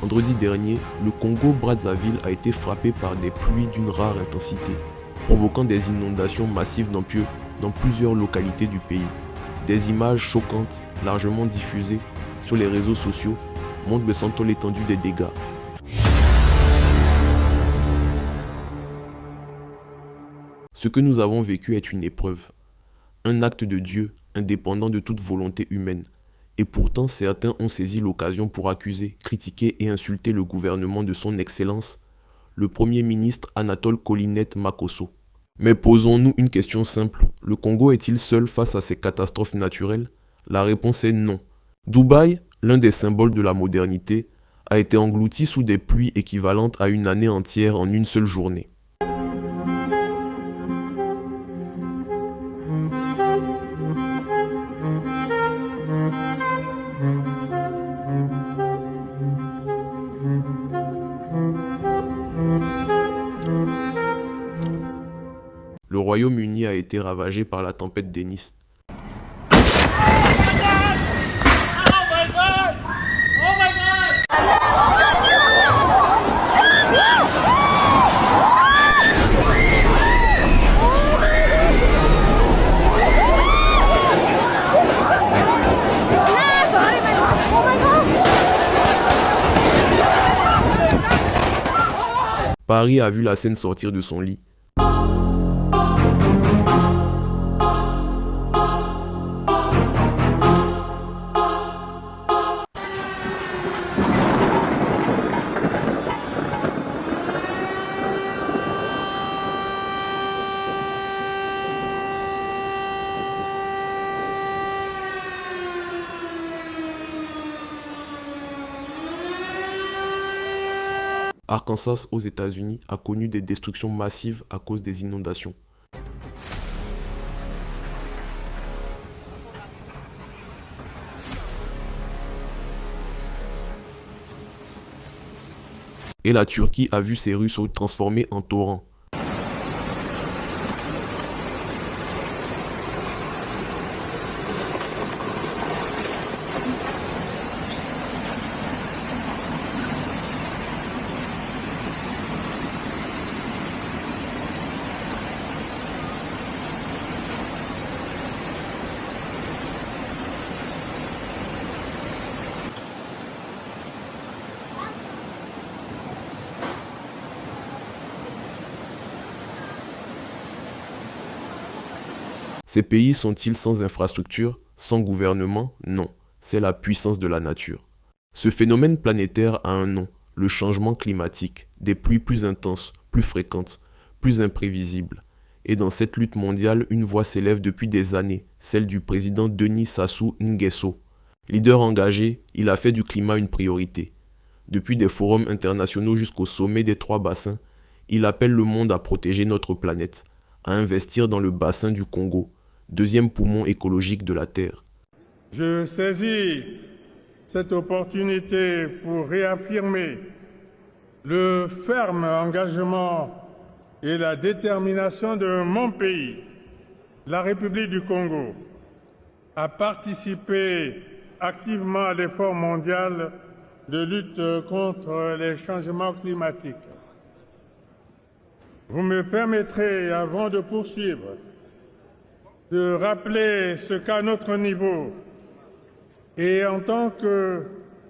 Vendredi dernier, le Congo-Brazzaville a été frappé par des pluies d'une rare intensité, provoquant des inondations massives dans plusieurs localités du pays. Des images choquantes, largement diffusées sur les réseaux sociaux, montrent sans doute l'étendue des dégâts. Ce que nous avons vécu est une épreuve, un acte de Dieu indépendant de toute volonté humaine. Et pourtant, certains ont saisi l'occasion pour accuser, critiquer et insulter le gouvernement de son Excellence, le Premier ministre Anatole Collinette Makosso. Mais posons-nous une question simple. Le Congo est-il seul face à ces catastrophes naturelles? La réponse est non. Dubaï, l'un des symboles de la modernité, a été englouti sous des pluies équivalentes à une année entière en une seule journée. Le Royaume-Uni a été ravagé par la tempête Denis. Paris a vu la Seine sortir de son lit. Arkansas aux États-Unis a connu des destructions massives à cause des inondations. Et la Turquie a vu ses rues se transformer en torrents. Ces pays sont-ils sans infrastructure, sans gouvernement? Non, c'est la puissance de la nature. Ce phénomène planétaire a un nom, le changement climatique, des pluies plus intenses, plus fréquentes, plus imprévisibles. Et dans cette lutte mondiale, une voix s'élève depuis des années, celle du président Denis Sassou Nguesso. Leader engagé, il a fait du climat une priorité. Depuis des forums internationaux jusqu'au sommet des 3 bassins, il appelle le monde à protéger notre planète, à investir dans le bassin du Congo, deuxième poumon écologique de la Terre. Je saisis cette opportunité pour réaffirmer le ferme engagement et la détermination de mon pays, la République du Congo, à participer activement à l'effort mondial de lutte contre les changements climatiques. Vous me permettrez, avant de poursuivre, de rappeler ce qu'à notre niveau et en tant que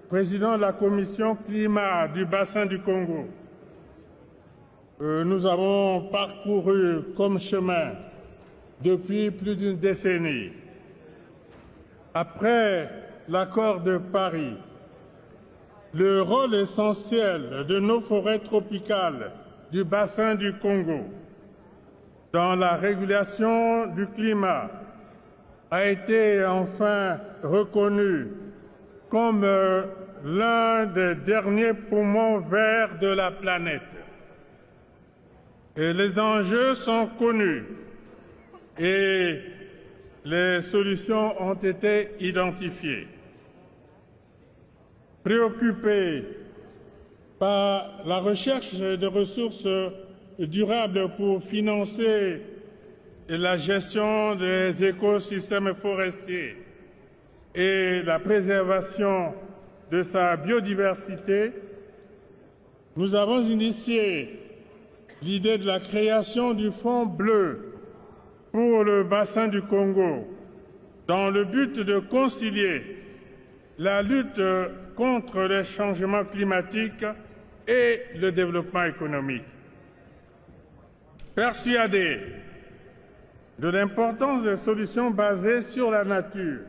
président de la commission climat du bassin du Congo, nous avons parcouru comme chemin depuis plus d'une décennie. Après l'accord de Paris, le rôle essentiel de nos forêts tropicales du bassin du Congo dans la régulation du climat a été enfin reconnu comme l'un des derniers poumons verts de la planète. Et les enjeux sont connus et les solutions ont été identifiées. Préoccupés par la recherche de ressources durables pour financer la gestion des écosystèmes forestiers et la préservation de sa biodiversité, nous avons initié l'idée de la création du Fonds bleu pour le bassin du Congo, dans le but de concilier la lutte contre les changements climatiques et le développement économique. Persuadé de l'importance des solutions basées sur la nature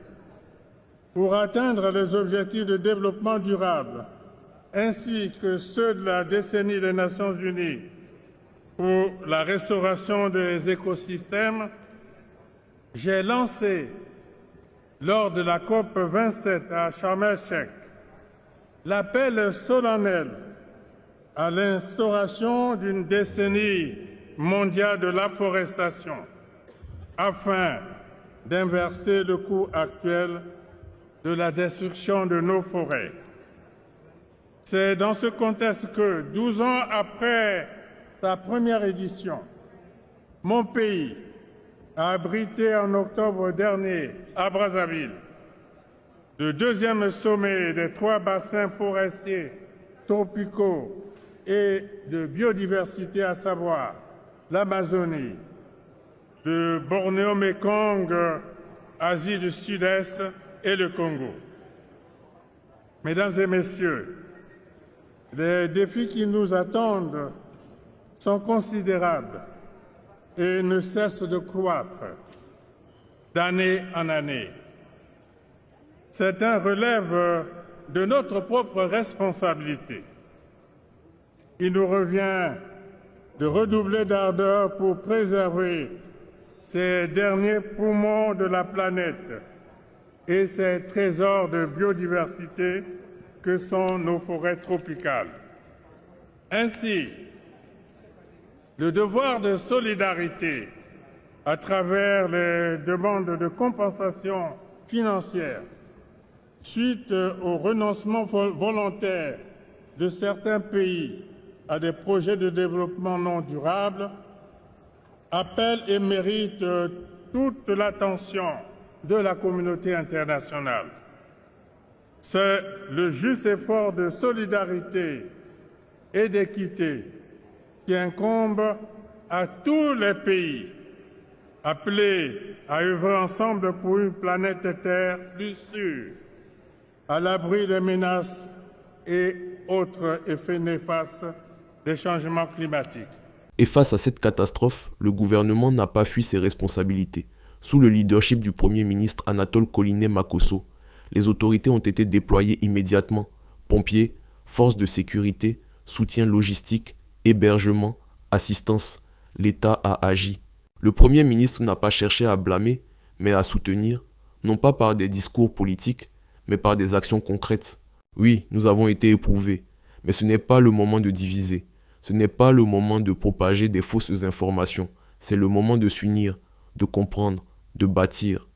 pour atteindre les objectifs de développement durable, ainsi que ceux de la décennie des Nations Unies pour la restauration des écosystèmes, j'ai lancé, lors de la COP 27 à Sharm el-Sheikh, l'appel solennel à l'instauration d'une décennie mondiale de l'afforestation afin d'inverser le cours actuel de la destruction de nos forêts. C'est dans ce contexte que, 12 ans après sa première édition, mon pays a abrité en octobre dernier à Brazzaville le deuxième sommet des 3 bassins forestiers tropicaux et de biodiversité, à savoir l'Amazonie, le Bornéo-Mékong, Asie du Sud-Est et le Congo. Mesdames et Messieurs, les défis qui nous attendent sont considérables et ne cessent de croître d'année en année. Certains relèvent de notre propre responsabilité. Il nous revient de redoubler d'ardeur pour préserver ces derniers poumons de la planète et ces trésors de biodiversité que sont nos forêts tropicales. Ainsi, le devoir de solidarité à travers les demandes de compensation financière suite au renoncement volontaire de certains pays à des projets de développement non durable appelle et mérite toute l'attention de la communauté internationale. C'est le juste effort de solidarité et d'équité qui incombe à tous les pays appelés à œuvrer ensemble pour une planète Terre plus sûre, à l'abri des menaces et autres effets néfastes des changements climatiques. Et face à cette catastrophe, le gouvernement n'a pas fui ses responsabilités. Sous le leadership du Premier ministre Anatole Koline-Makosso, les autorités ont été déployées immédiatement. Pompiers, forces de sécurité, soutien logistique, hébergement, assistance. L'État a agi. Le Premier ministre n'a pas cherché à blâmer, mais à soutenir, non pas par des discours politiques, mais par des actions concrètes. Oui, nous avons été éprouvés, mais ce n'est pas le moment de diviser. Ce n'est pas le moment de propager des fausses informations. C'est le moment de s'unir, de comprendre, de bâtir.